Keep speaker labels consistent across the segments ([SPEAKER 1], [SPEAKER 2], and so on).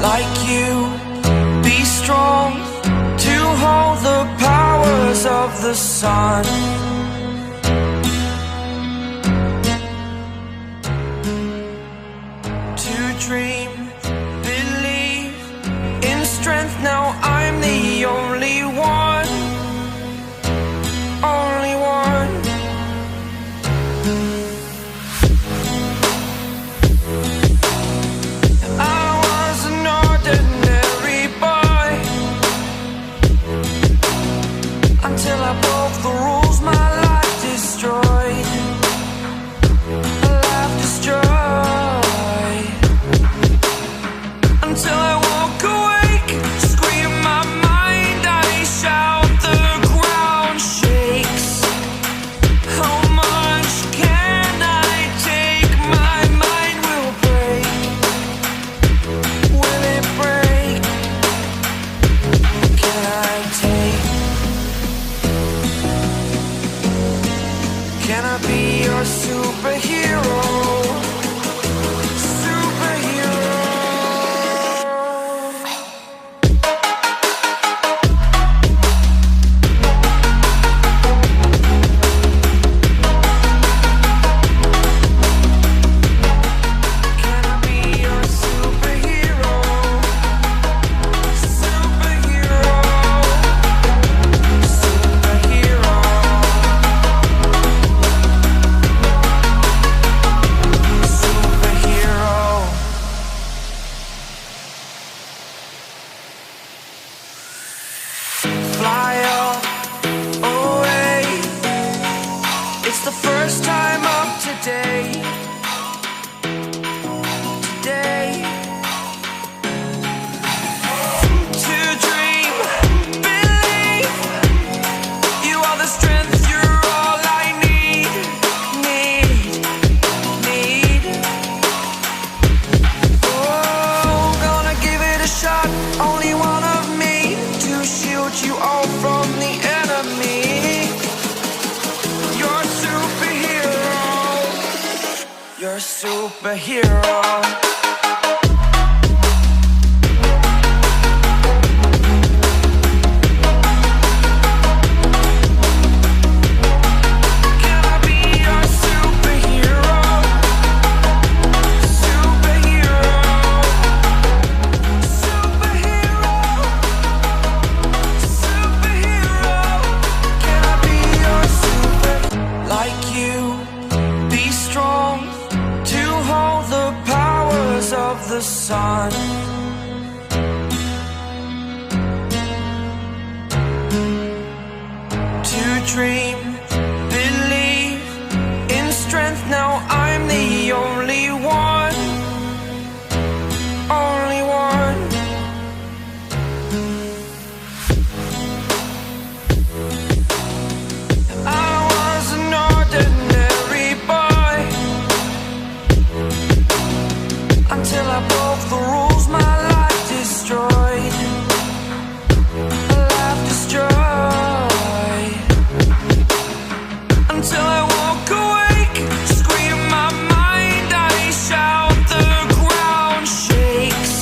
[SPEAKER 1] like you, be strong to hold the powers of the sun. To dream, believe in strength, now I'm the only one, only one. I was an ordinary boy until I broke the rules, my life destroyed, a life destroyed. Until I woke awake, scream my mind, I shout, the ground shakes. How much can I take? My mind will break. Will it break? Can I take? Can I be your superhero? Fly away. It's the first time of today. Today. To dream, believe. You are the strength, you're all I need. Oh, gonna give it a shot. Only one of me to shield you all from the enemy. You're a superhero. You're a superhero. Can I be your superhero? Superhero. Superhero. Superhero. Can I be your super? Like you, be strong to hold the powers of the sun. To dream, believe in strength, now I'm the only one, only one. I was an ordinary boy until I broke the rules, my life destroyed, a life destroyed. Until I woke awake, scream my mind, I shout, the ground shakes.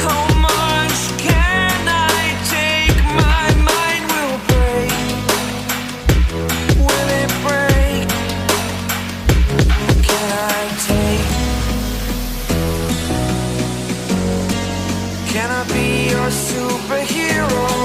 [SPEAKER 1] How much can I take? My mind will break. Will it break? Can I take? Can I be your superhero?